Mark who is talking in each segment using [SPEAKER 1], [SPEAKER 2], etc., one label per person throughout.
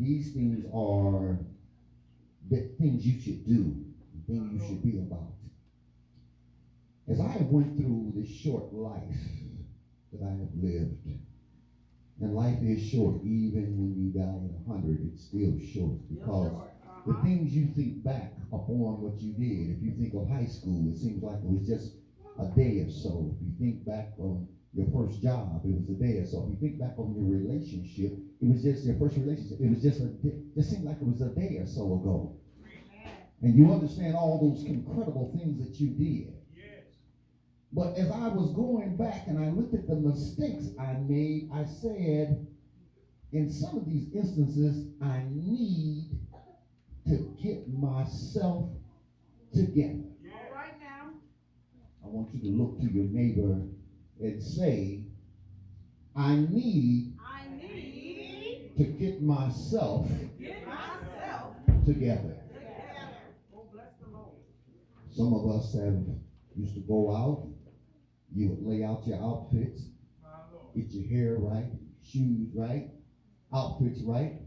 [SPEAKER 1] these things are the things you should do, things you should be about. As I went through this short life that I have lived, and life is short, even when you die at 100, it's still short, because the things you think back upon what you did, if you think of high school, it seems like it was just a day or so. If you think back on your first job, it was a day or so. If you think back on your relationship, it was just your first relationship. It was just a day. It seemed like it was a day or so ago. And you understand all those incredible things that you did. But as I was going back and I looked at the mistakes I made, I said, in some of these instances, I need to get myself together.
[SPEAKER 2] All right now.
[SPEAKER 1] I want you to look to your neighbor and say, I need to get myself together.
[SPEAKER 2] Oh, bless the Lord.
[SPEAKER 1] Some of us have used to go out. You would lay out your outfits, get your hair right, shoes right, outfits right.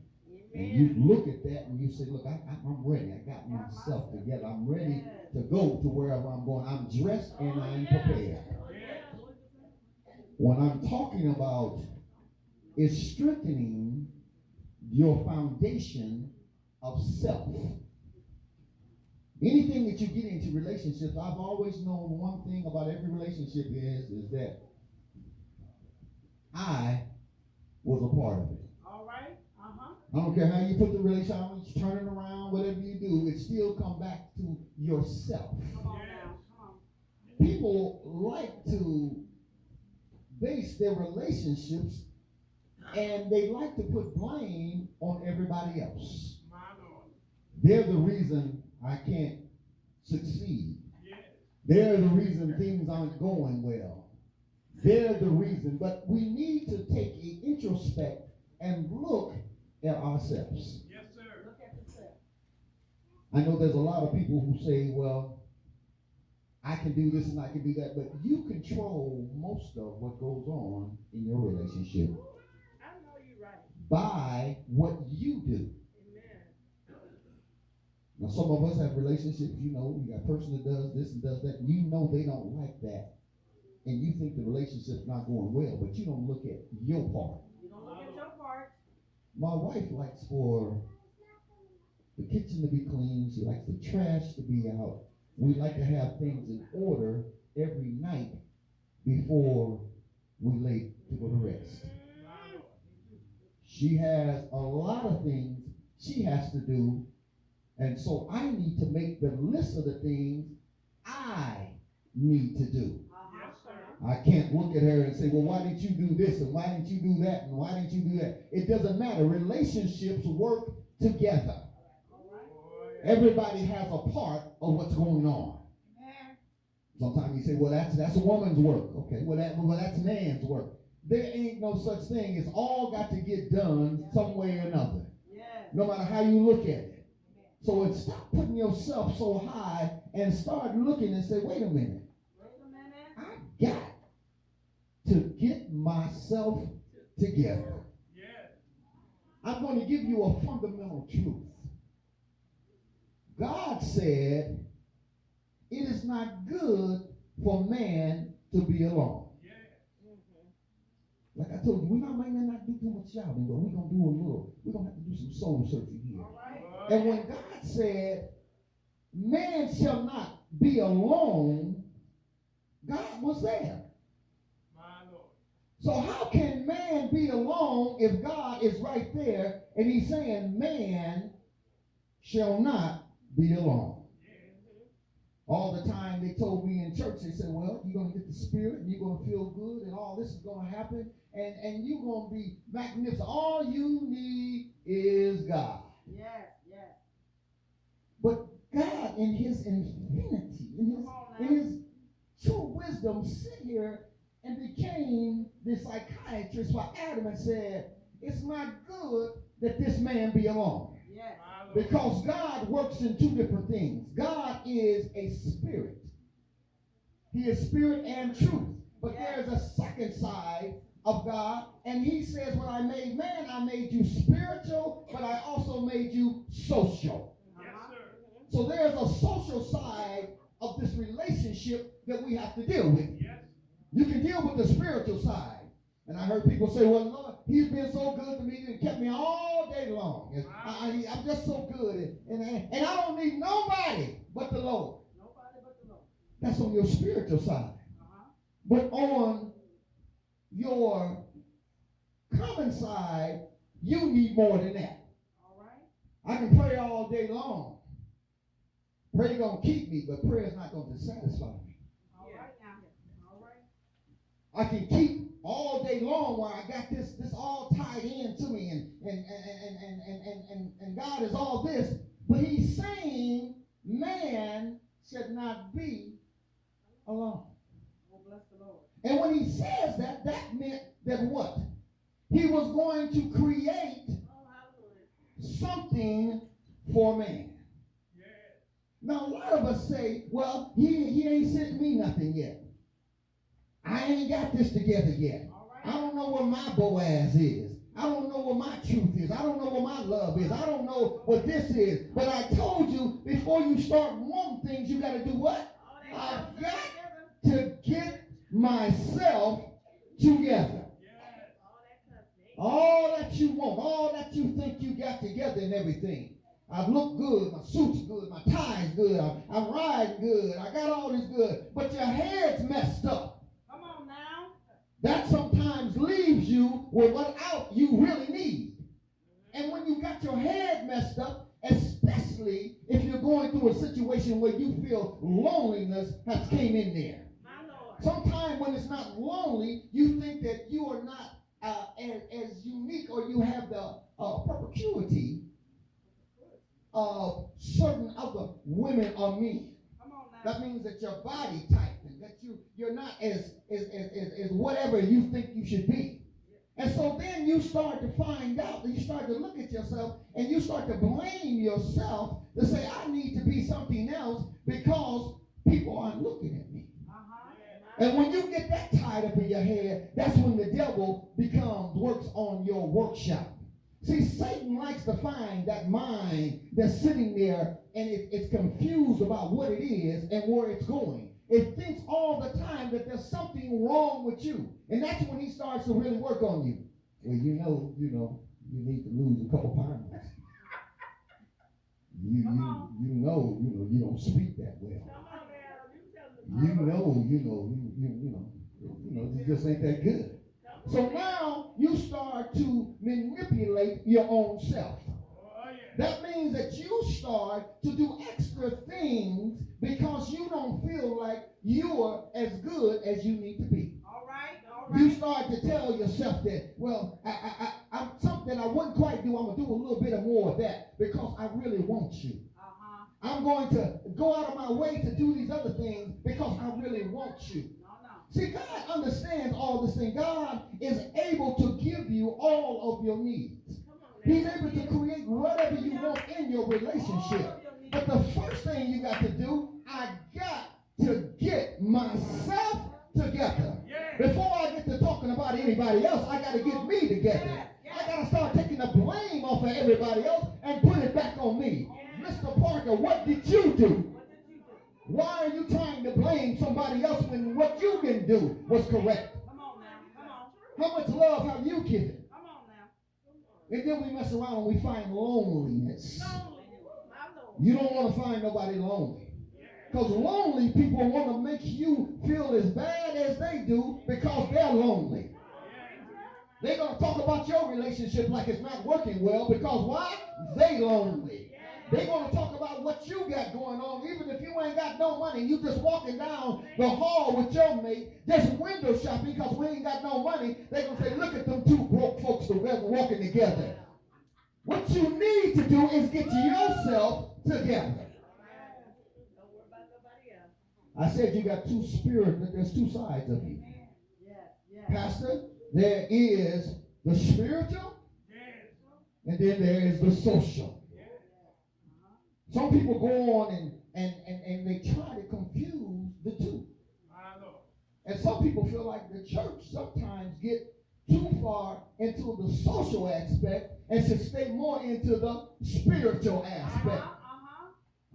[SPEAKER 1] And you look at that and you say, look, I'm ready. I got myself together. I'm ready to go to wherever I'm going. I'm dressed and I'm prepared. What I'm talking about is strengthening your foundation of self. Anything that you get into relationships, I've always known one thing about every relationship is that I was a part of it.
[SPEAKER 2] All right.
[SPEAKER 1] I don't care how you put the relationship, how you turn it around, whatever you do, it still come back to yourself.
[SPEAKER 2] Come on now. Come on.
[SPEAKER 1] People like to base their relationships and they like to put blame on everybody else. They're the reason I can't succeed. They're the reason things aren't going well. They're the reason. But we need to take an introspect and look at ourselves.
[SPEAKER 2] Yes, sir. Look at yourself.
[SPEAKER 1] I know there's a lot of people who say, well, I can do this and I can do that, but you control most of what goes on in your relationship
[SPEAKER 2] I know you're right.
[SPEAKER 1] by what you do. Now, some of us have relationships, you know, you got a person that does this and does that, and you know they don't like that, and you think the relationship's not going well, but you don't look at your part.
[SPEAKER 2] You don't look at your part.
[SPEAKER 1] My wife likes for the kitchen to be clean. She likes the trash to be out. We like to have things in order every night before we lay to go to rest. She has a lot of things she has to do. And so I need to make the list of the things I need to do. I can't look at her and say, well, why didn't you do this? And why didn't you do that? And why didn't you do that? It doesn't matter. Relationships work together. Everybody has a part of what's going on. Sometimes you say, well, that's a woman's work. Okay, well, that's man's work. There ain't no such thing. It's all got to get done some way or another. No matter how you look at it. So stop putting yourself so high and start looking and say, wait a minute. I got to get myself together. I'm going to give you a fundamental truth. God said it is not good for man to be alone. Like I told you, might not do too much shopping, but we're going to have to do some soul searching here. And when God said, man shall not be alone, God was there. So how can man be alone if God is right there and he's saying man shall not be alone? All the time they told me in church, they said, well, you're going to get the Spirit and you're going to feel good and all this is going to happen and you're going to be magnificent. All you need is God. Yes. But God in his infinity, in his true wisdom, sit here and became the psychiatrist for Adam and said, it's not good that this man be alone. Yes. Because God works in two different things. God is a spirit. He is spirit and truth. But there's a second side of God. And he says, when I made man, I made you spiritual, but I also made you social.
[SPEAKER 3] Yes, sir.
[SPEAKER 1] So there's a social side of this relationship that we have to deal with.
[SPEAKER 3] Yes.
[SPEAKER 1] You can deal with the spiritual side. And I heard people say, well, Lord, he's been so good to me and kept me all day long. And I'm just so good. And I don't need nobody but the Lord.
[SPEAKER 2] Nobody but the Lord.
[SPEAKER 1] That's on your spiritual side. But on your common side, you need more than that.
[SPEAKER 2] All right.
[SPEAKER 1] I can pray all day long. Prayer going to keep me, but prayer is not going to satisfy me.
[SPEAKER 2] All right now. All right.
[SPEAKER 1] I can keep all day long where I got this all tied in to me and God is all this, but he's saying man should not be alone.
[SPEAKER 2] Well, bless the Lord.
[SPEAKER 1] And when he says that, that meant that what? He was going to create something for man.
[SPEAKER 3] Yes.
[SPEAKER 1] Now a lot of us say, well, he ain't sent me nothing yet. I ain't got this together yet. I don't know what my Boaz is. I don't know what my truth is. I don't know what my love is. I don't know what this is. But I told you, before you start wanting things, you got to do what? I've got to get myself together.
[SPEAKER 3] Yes.
[SPEAKER 1] All that you want, all that you think you got together and everything. I look good, my suit's good, my tie's good, I'm riding good, I got all this good, but your head's messed up. That sometimes leaves you with without you really need. And when you got your head messed up, especially if you're going through a situation where you feel loneliness has came in there. Sometimes when it's not lonely, you think that you are not as unique or you have the perpetuity of certain other women or men. That means that your body type and that you're not as whatever you think you should be. And so then you start to find out, and you start to look at yourself, and you start to blame yourself to say, I need to be something else because people aren't looking at me. And when you get that tied up in your head, that's when the devil works on your workshop. See, Satan likes to find that mind that's sitting there and it's confused about what it is and where it's going. It thinks all the time that there's something wrong with you. And that's when he starts to really work on you. Well, you need to lose a couple pounds. You don't speak that well. You just ain't that good. So now you start to manipulate your own self. That means that you start to do extra things because you don't feel like you're as good as you need to be.
[SPEAKER 2] All right.
[SPEAKER 1] You start to tell yourself that, well, I'm something I wouldn't quite do. I'm going to do a little bit more of that because I really want you. I'm going to go out of my way to do these other things because I really want you. See, God understands all this thing. God is able to give you all of your needs. He's able to create whatever you want in your relationship. But the first thing you got to do, I got to get myself together. Before I get to talking about anybody else, I got to get me together. I got to start taking the blame off of everybody else and put it back on me. Mr. Parker, what did you do? Why are you trying to blame somebody else when what you didn't do was correct?
[SPEAKER 2] Come on now. Come on.
[SPEAKER 1] How much love have you given?
[SPEAKER 2] Come on now.
[SPEAKER 1] And then we mess around and we find loneliness.
[SPEAKER 2] Lonely.
[SPEAKER 1] You don't want to find nobody lonely. Because lonely people want to make you feel as bad as they do because they're lonely. They're going to talk about your relationship like it's not working well because why? They lonely. They're going to talk about what you got going on, even if you ain't got no money. You just walking down the hall with your mate, just window shopping because we ain't got no money. They're going to say, look at them two broke folks walking together. What you need to do is get yourself together. I said you got two spirits, there's two sides of you. Pastor, there is the spiritual, and then there is the social. Some people go on and they try to confuse the two. And some people feel like the church sometimes get too far into the social aspect and should stay more into the spiritual aspect.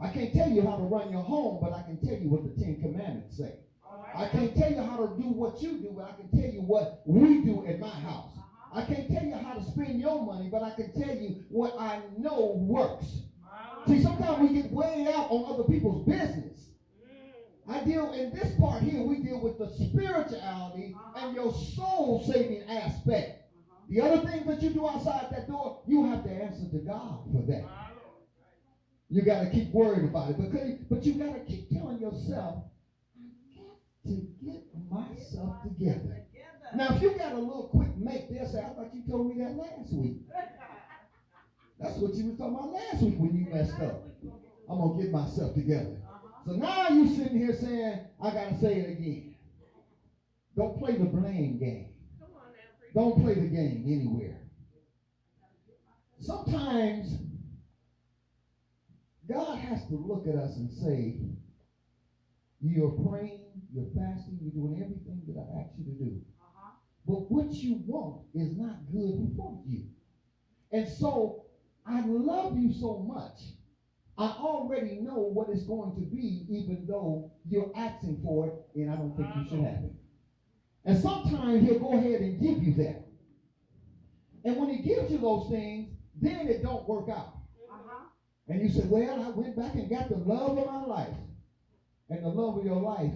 [SPEAKER 1] I can't tell you how to run your home, but I can tell you what the Ten Commandments say. I can't tell you how to do what you do, but I can tell you what we do at my house. I can't tell you how to spend your money, but I can tell you what I know works. See, sometimes we get way out on other people's business. I deal in this part here, we deal with the spirituality and your soul saving aspect. The other things that you do outside that door, you have to answer to God for that. You got to keep worrying about it, but you got to keep telling yourself, I got to get myself together. Now, if you got a little quick make, they'll say, I thought you told me that last week. That's what you were talking about last week when you messed up. I'm going to get myself together. So now you sitting here saying, I got to say it again. Don't play the blame game. Don't play the game anywhere. Sometimes God has to look at us and say, you're praying, you're fasting, you're doing everything that I asked you to do. But what you want is not good for you. And so I love you so much. I already know what it's going to be, even though you're asking for it, and I don't think you should have it. And sometimes he'll go ahead and give you that. And when he gives you those things, then it don't work out. And you say, well, I went back and got the love of my life. And the love of your life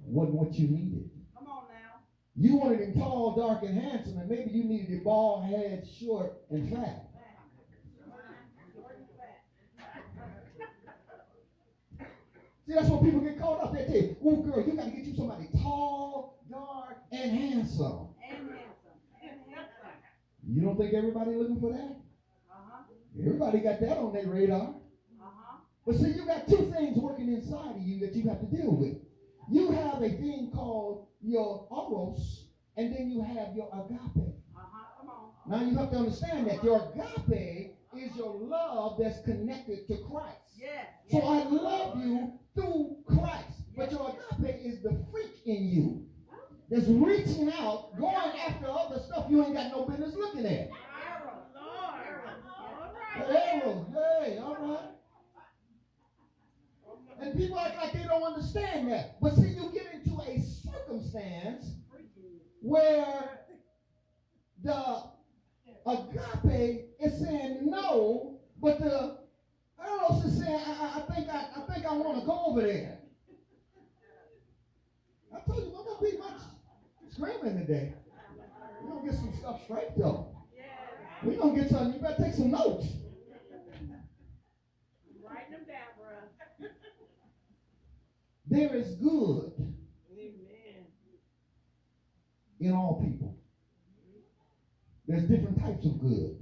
[SPEAKER 1] wasn't what you needed.
[SPEAKER 2] Come on now.
[SPEAKER 1] You wanted him tall, dark, and handsome, and maybe you needed him bald head, short, and fat. See, that's what people get caught up. They tell you, oh, girl, you got to get you somebody tall, dark, and handsome. You don't think everybody looking for that? Everybody got that on their radar. But see, you got two things working inside of you that you have to deal with. You have a thing called your eros, and then you have your agape. Now you have to understand that your agape is your love that's connected to Christ. So I love you through Christ. But your agape is the freak in you that's reaching out, going after other stuff you ain't got no business looking at. Arrows, hey, all right. And people act like they don't understand that. But see, you get into a circumstance where the agape is saying no, but the eros is saying, I think I want to go over there. I told you, I'm going to be much screaming today. We're going to get some stuff straight, though. We're going to get something. You better take some notes.
[SPEAKER 2] Write them down, bro.
[SPEAKER 1] There is good in all people. There's different types of good.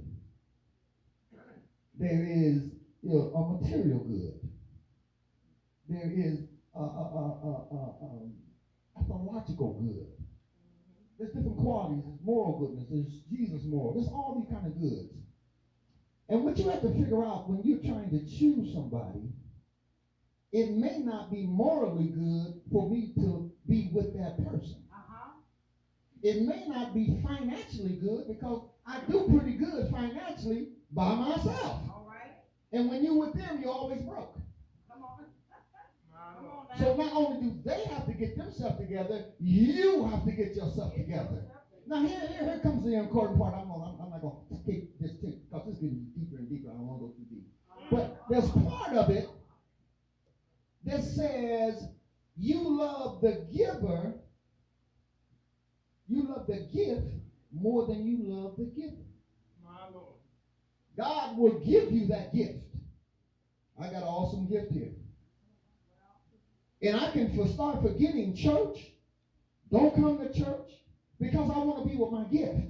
[SPEAKER 1] There is a material good. There is a theological good. There's different qualities. There's moral goodness. There's Jesus moral. There's all these kind of goods. And what you have to figure out when you're trying to choose somebody, it may not be morally good for me to be with that person. It may not be financially good because I do pretty good financially by myself.
[SPEAKER 2] All right.
[SPEAKER 1] And when you're with them, you're always broke.
[SPEAKER 2] Come on. Come on now.
[SPEAKER 1] So not only do they have to get themselves together, you have to get yourself together. Now here comes the important part. I'm not going to keep this tip because this is getting deeper and deeper. I don't want to go too deep. But there's part of it that says you love the giver, you love the gift more than you love the giver.
[SPEAKER 3] My Lord.
[SPEAKER 1] God will give you that gift. I got an awesome gift here. And I can start forgetting church. Don't come to church because I want to be with my gift.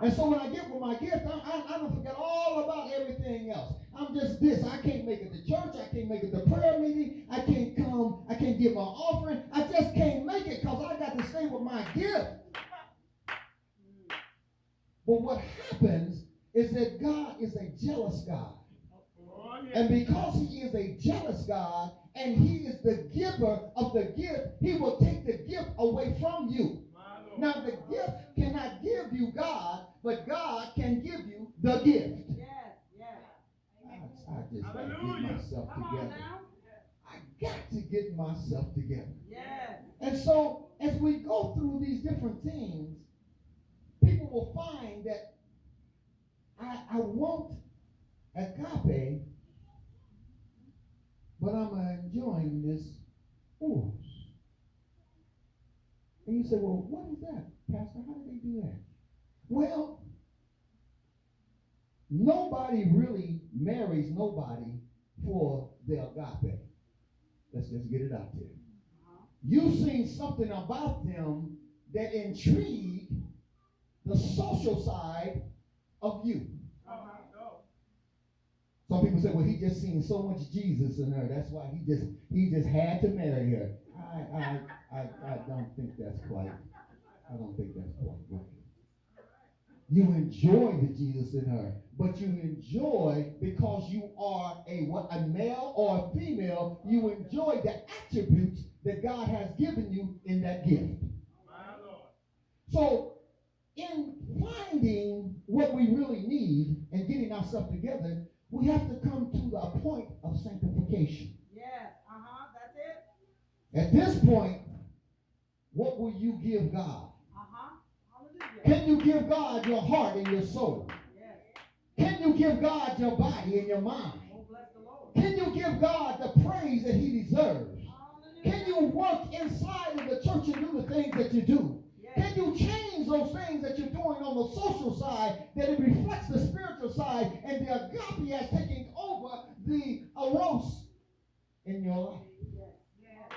[SPEAKER 1] And so when I get with my gift, I don't forget all about everything else. I'm just this. I can't make it to church. I can't make it to prayer meeting. I can't come. I can't give my offering. I just can't make it because I got to stay with my gift. But what happens is that God is a jealous God. And because he is a jealous God and he is the giver of the gift, he will take the gift away from you. Now, the gift cannot give you God, but God can give you the gift.
[SPEAKER 2] Yes, yes.
[SPEAKER 1] I just got to get myself
[SPEAKER 2] Come on
[SPEAKER 1] together.
[SPEAKER 2] now.
[SPEAKER 1] I got to get myself together.
[SPEAKER 2] Yes.
[SPEAKER 1] And so, as we go through these different things, people will find that I want agape, but I'm enjoying this force. And you say, well, what is that, Pastor? How do they do that? Well, nobody really marries nobody for the agape. Let's just get it out there. You've seen something about them that intrigue the social side of you. Some people say, well, he just seen so much Jesus in her. That's why he just had to marry her. I don't think that's quite. I don't think that's quite right. You enjoy the Jesus in her, but you enjoy because you are a male or a female. You enjoy the attributes that God has given you in that gift. So, in finding what we really need and getting ourselves together, we have to come to the point of sanctification.
[SPEAKER 2] Yes, that's it.
[SPEAKER 1] At this point, what will you give God?
[SPEAKER 2] Hallelujah.
[SPEAKER 1] Can you give God your heart and your soul?
[SPEAKER 2] Yes.
[SPEAKER 1] Can you give God your body and your mind?
[SPEAKER 2] Oh, bless the Lord.
[SPEAKER 1] Can you give God the praise that he deserves?
[SPEAKER 2] Hallelujah.
[SPEAKER 1] Can you work inside of the church and do the things that you do?
[SPEAKER 2] Yes.
[SPEAKER 1] Can you change those things that you're doing on the social side that it reflects the spiritual side and the agape has taken over the eros in your life?
[SPEAKER 2] Yes. Yes.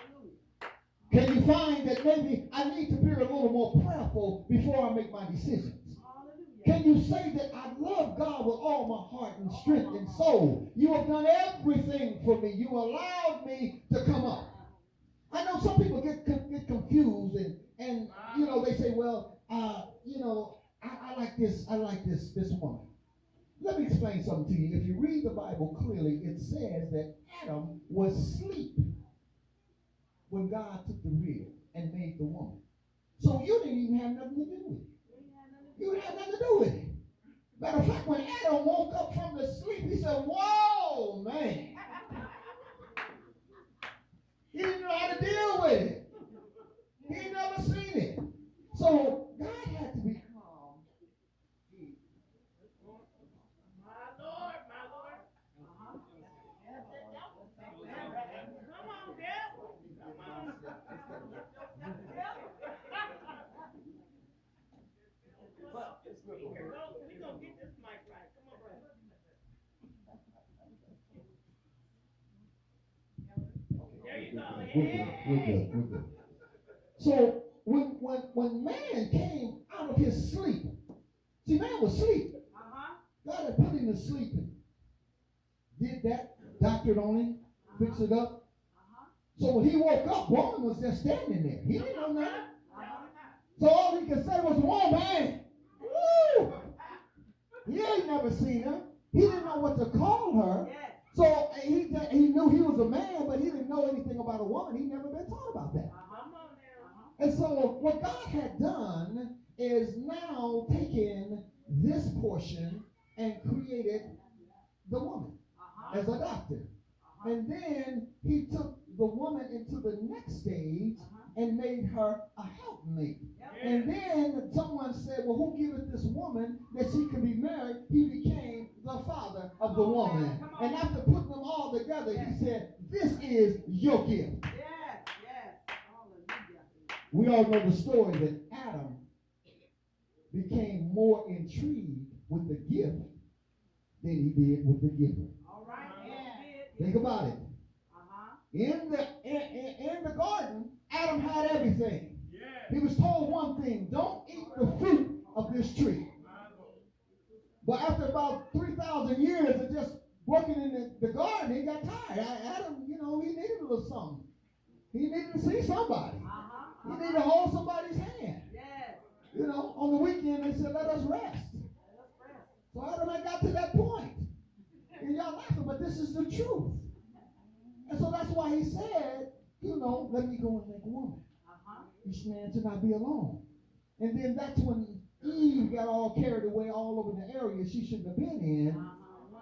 [SPEAKER 1] Can you find that maybe I need to be a little more prayerful before I make my decisions?
[SPEAKER 2] Hallelujah.
[SPEAKER 1] Can you say that I love God with all my heart and strength and soul? You have done everything for me. You allowed me to come up. I know some people get confused and you know, they say, well, you know, I like this woman. Let me explain something to you. If you read the Bible clearly, it says that Adam was asleep when God took the rib and made the woman. So you didn't even have nothing to do with it. You didn't have nothing to do with it. Matter of fact, when Adam woke up from the sleep, he said, whoa, man. He didn't know how to deal with it. He had never seen it. So God had to be calm.
[SPEAKER 2] My Lord, my Lord. Come on, devil. Come on. We're going to get this mic right. Come on, brother. There you go.
[SPEAKER 1] We're good. So when man came out of his sleep, see, man was asleep. God had put him to sleep and did that, doctored on him, fixed it up. So when he woke up, woman was just standing there. He didn't know nothing. So all he could say was, woman. Woo! He ain't never seen her. He didn't know what to call her. So he knew he was a man, but he didn't know anything about a woman. He'd never been taught about that. And so what God had done is now taken this portion and created the woman as a doctor. And then he took the woman into the next stage and made her a helpmate. And then someone said, well, who giveth this woman that she could be married? He became the father of the woman. And after putting them all together, he said, this is your gift. We all know the story that Adam became more intrigued with the gift than he did with the giver.
[SPEAKER 2] All right.
[SPEAKER 1] Think about it. In the garden, Adam had everything. He was told one thing: don't eat the fruit of this tree. But after about 3,000 years of just working in the garden, he got tired. Adam, you know, he needed a little something. He needed to see somebody. He needed to hold somebody's hand. You know, on the weekend they said, let us rest. So Adam had got to that point. And y'all laughing, but this is the truth. And so that's why he said, you know, let me go and make a woman. Each man should not be alone. And then that's when Eve got all carried away all over the area she shouldn't have been in,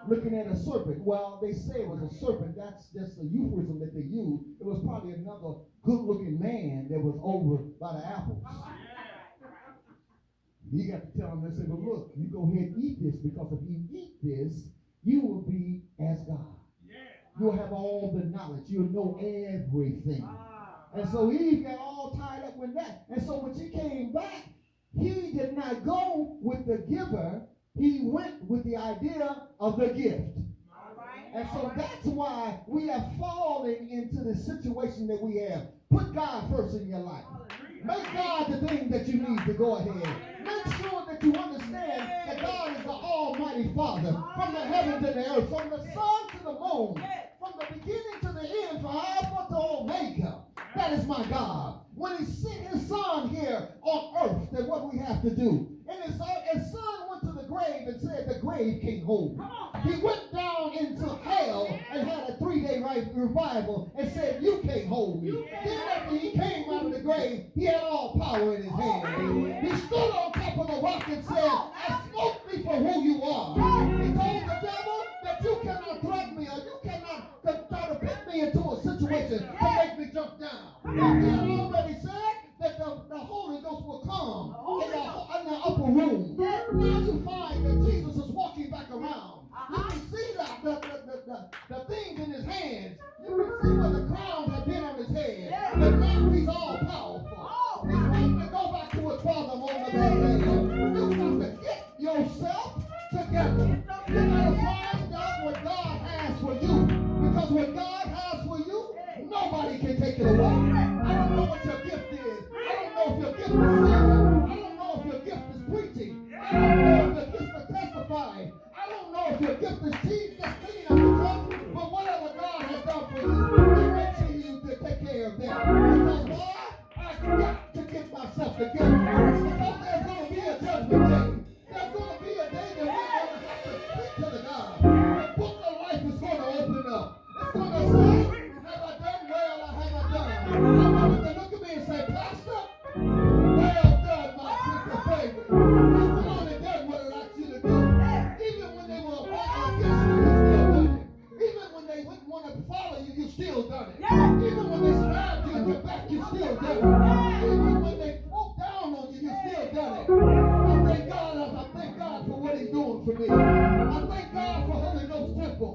[SPEAKER 1] looking at a serpent. Well, they say it was a serpent. That's just a euphemism that they use. It was probably another good-looking man that was over by the apples. He got to tell him and say, well, look, you go ahead and eat this, because if you eat this, you will be as God. You'll have all the knowledge. You'll know everything. And so Eve got all tied up with that. And so when she came back, he did not go with the giver. He went with the idea of the gift. And so that's why we have fallen into the situation that we have. Put God first in your life. Make God the thing that you need to go ahead. Make sure that you understand that God is the Almighty Father. From the heaven to the earth, from the sun to the moon, from the beginning to the end, from Alpha to Omega. That is my God. When he sent his son here on earth, then what we have to do? And his son went to the grave and said, the grave can't hold me. He went down into hell and had a 3-day revival and said, you can't hold me. Then after he came out of the grave, he had all power in his hand. He stood on top of the rock and said, I smoke thee for who you are. He told the devil that you cannot threaten me, or you cannot try to put me into a situation to make me jump down. He had already said that the Holy Ghost will come in the upper room. Now you find that Jesus is walking back around. You can see the things in his hands. You can see where the crown had been on his head. But now he's all powerful. He's ready to go back to his father on the day. You got to get yourself together. You got to find out what God has for you. Because what God has for you, nobody can take it away. I don't know what your gift is. I don't know if your gift is singing. I don't know if your gift is preaching. I don't know if your gift is testifying. I don't know if your gift is cleaning up the church. But whatever God has done for you, make sure you take care of that. Because why? I've got to get myself together. Because there's going to be a judgment day. There's going to be a day that we're going to have to speak to the God. The book of life is going to open up. It's going to say, have I done well or have I done? I want them to look at me and say, Pastor, well done, my sister favorite. You've only done what I asked you to do. Even when they were against you, you still done it. Even when they wouldn't want to follow you, you still done it. Even when they stabbed you in your back, you still done it. Even when they broke down on you, you still done it. I thank God for what he's doing for me. I thank God for Holy Ghost Temple.